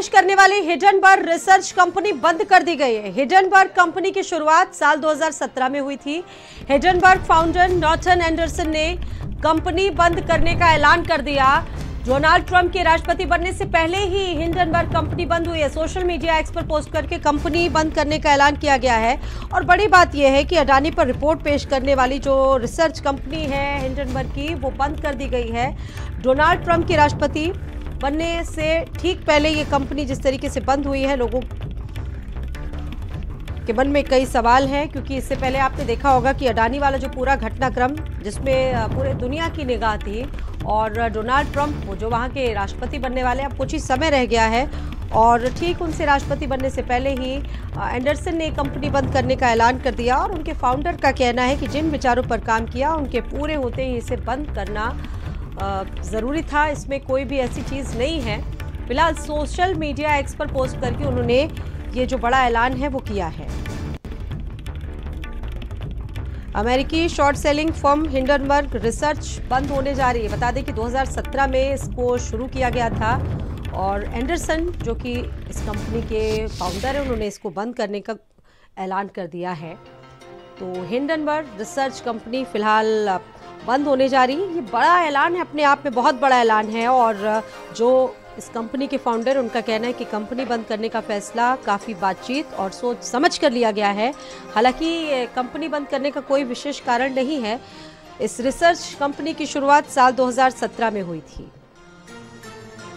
पेश करने वाली हिंडनबर्ग रिसर्च कंपनी बंद कर दी गई है। हिंडनबर्ग कंपनी की शुरुआत साल 2017 में हुई थी। हिंडनबर्ग फाउंडर नॉर्थन एंडरसन ने कंपनी बंद करने का ऐलान कर दिया। डोनाल्ड ट्रंप के राष्ट्रपति बनने से पहले ही हिंडनबर्ग कंपनी बंद हुई है। सोशल मीडिया एक्स पर पोस्ट करके कंपनी बंद करने का ऐलान किया गया है। और बड़ी बात यह है कि अडानी पर रिपोर्ट पेश करने वाली जो रिसर्च कंपनी है हिंडनबर्ग की, वो बंद कर दी गई है। डोनाल्ड ट्रंप के राष्ट्रपति बनने से ठीक पहले ये कंपनी जिस तरीके से बंद हुई है, लोगों के मन में कई सवाल हैं, क्योंकि इससे पहले आपने देखा होगा कि अडानी वाला जो पूरा घटनाक्रम जिसमें पूरे दुनिया की निगाह थी और डोनाल्ड ट्रंप वो जो वहाँ के राष्ट्रपति बनने वाले, अब कुछ ही समय रह गया है और ठीक उनसे राष्ट्रपति बनने से पहले ही एंडरसन ने कंपनी बंद करने का ऐलान कर दिया। और उनके फाउंडर का कहना है कि जिन विचारों पर काम किया उनके पूरे होते ही इसे बंद करना ज़रूरी था। इसमें कोई भी ऐसी चीज़ नहीं है। फिलहाल सोशल मीडिया एक्स पर पोस्ट करके उन्होंने ये जो बड़ा ऐलान है वो किया है। अमेरिकी short selling firm Hindenburg research बंद होने जा रही है। बता दें कि 2017 में इसको शुरू किया गया था और एंडरसन जो कि इस कंपनी के फाउंडर हैं, उन्होंने इसको बंद करने का ऐलान कर दिया है। तो हिंडनबर्ग रिसर्च कंपनी फिलहाल बंद होने जा रही है। ये बड़ा ऐलान है, अपने आप में बहुत बड़ा ऐलान है। और जो इस कंपनी के फाउंडर, उनका कहना है कि कंपनी बंद करने का फैसला काफ़ी बातचीत और सोच समझ कर लिया गया है। हालांकि कंपनी बंद करने का कोई विशेष कारण नहीं है। इस रिसर्च कंपनी की शुरुआत साल 2017 में हुई थी।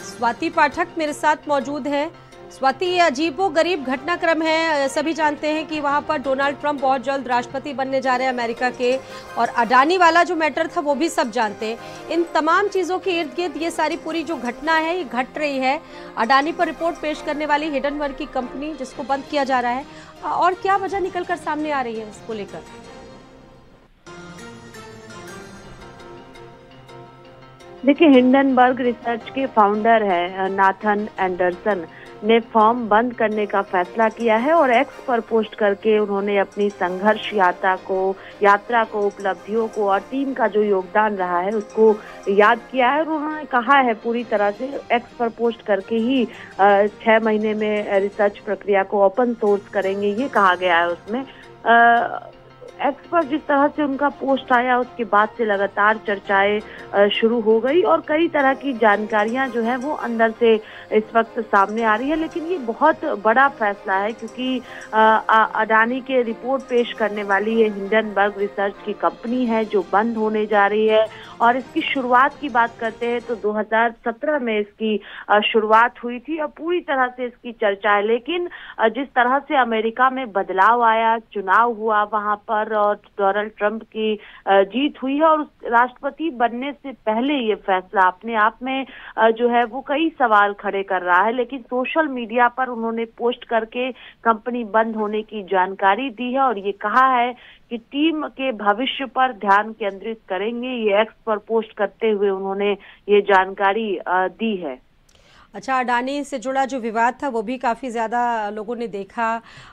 स्वाति पाठक मेरे साथ मौजूद है। स्वाति, ये अजीबोगरीब घटनाक्रम है। सभी जानते हैं कि वहां पर डोनाल्ड ट्रंप बहुत जल्द राष्ट्रपति बनने जा रहे हैं अमेरिका के, और अडानी वाला जो मैटर था वो भी सब जानते हैं। इन तमाम चीज़ों के इर्द गिर्द ये सारी पूरी जो घटना है ये घट रही है। अडानी पर रिपोर्ट पेश करने वाली हिंडनबर्ग की कंपनी जिसको बंद किया जा रहा है, और क्या वजह निकल कर सामने आ रही है इसको लेकर? देखिए, हिंडनबर्ग रिसर्च के फाउंडर है नाथन एंडरसन ने फर्म बंद करने का फैसला किया है और एक्स पर पोस्ट करके उन्होंने अपनी संघर्ष यात्रा को, उपलब्धियों को और टीम का जो योगदान रहा है उसको याद किया है। और उन्होंने कहा है पूरी तरह से एक्स पर पोस्ट करके ही 6 महीने में रिसर्च प्रक्रिया को ओपन सोर्स करेंगे, ये कहा गया है उसमें। एक्स पर जिस तरह से उनका पोस्ट आया उसके बाद से लगातार चर्चाएं शुरू हो गई और कई तरह की जानकारियां जो है वो अंदर से इस वक्त सामने आ रही है। लेकिन ये बहुत बड़ा फैसला है क्योंकि अडानी के रिपोर्ट पेश करने वाली ये हिंडनबर्ग रिसर्च की कंपनी है जो बंद होने जा रही है। और इसकी शुरुआत की बात करते हैं तो 2017 में इसकी शुरुआत हुई थी और पूरी तरह से इसकी चर्चा है। लेकिन जिस तरह से अमेरिका में बदलाव आया, चुनाव हुआ वहां पर और डोनाल्ड ट्रंप की जीत हुई है, और राष्ट्रपति बनने से पहले ये फैसला अपने आप में जो है वो कई सवाल खड़े कर रहा है। लेकिन सोशल मीडिया पर उन्होंने पोस्ट करके कंपनी बंद होने की जानकारी दी है और ये कहा है कि टीम के भविष्य पर ध्यान केंद्रित करेंगे। ये एक्स पर पोस्ट करते हुए उन्होंने ये जानकारी दी है। अच्छा, अडानी से जुड़ा जो विवाद था वो भी काफ़ी ज़्यादा लोगों ने देखा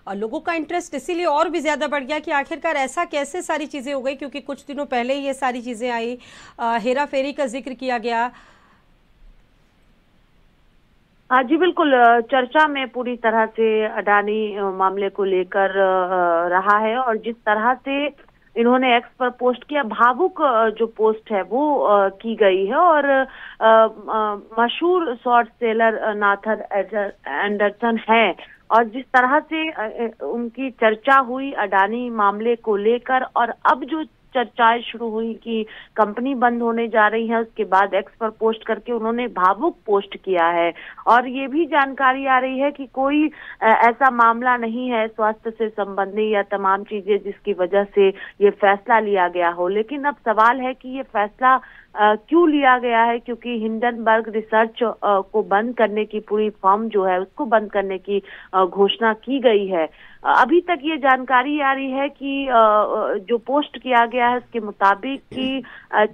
और लोगों का इंटरेस्ट इसीलिए और भी ज़्यादा बढ़ गया कि आखिरकार ऐसा कैसे सारी चीज़ें हो गई, क्योंकि कुछ दिनों पहले ही ये सारी चीज़ें आई, हेरा फेरी का जिक्र किया गया। हाँ जी, बिल्कुल। चर्चा में पूरी तरह से अडानी मामले को लेकर रहा है और जिस तरह से इन्होंने एक्स पर पोस्ट किया, भावुक जो पोस्ट है वो की गई है। और मशहूर शॉर्ट सेलर नाथन एंडरसन है और जिस तरह से उनकी चर्चा हुई अडानी मामले को लेकर और अब जो चर्चाएं शुरू हुई कि कंपनी बंद होने जा रही है, उसके बाद एक्स पर पोस्ट करके उन्होंने भावुक पोस्ट किया है। और ये भी जानकारी आ रही है कि कोई ऐसा मामला नहीं है स्वास्थ्य से संबंधी या तमाम चीजें जिसकी वजह से ये फैसला लिया गया हो। लेकिन अब सवाल है कि ये फैसला क्यों लिया गया है, क्योंकि हिंडनबर्ग रिसर्च को बंद करने की, पूरी फर्म जो है उसको बंद करने की घोषणा की गई है। अभी तक ये जानकारी आ रही है कि जो पोस्ट किया गया है उसके मुताबिक कि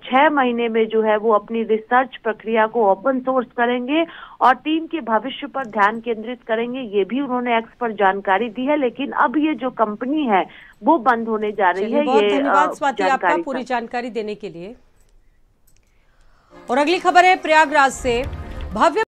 6 महीने में जो है वो अपनी रिसर्च प्रक्रिया को ओपन सोर्स करेंगे और टीम के भविष्य पर ध्यान केंद्रित करेंगे। ये भी उन्होंने एक्स पर जानकारी दी है। लेकिन अब ये जो कंपनी है वो बंद होने जा रही है। बहुत धन्यवाद स्वाति आपका पूरी जानकारी देने के लिए। और अगली खबर है प्रयागराज से। भव्य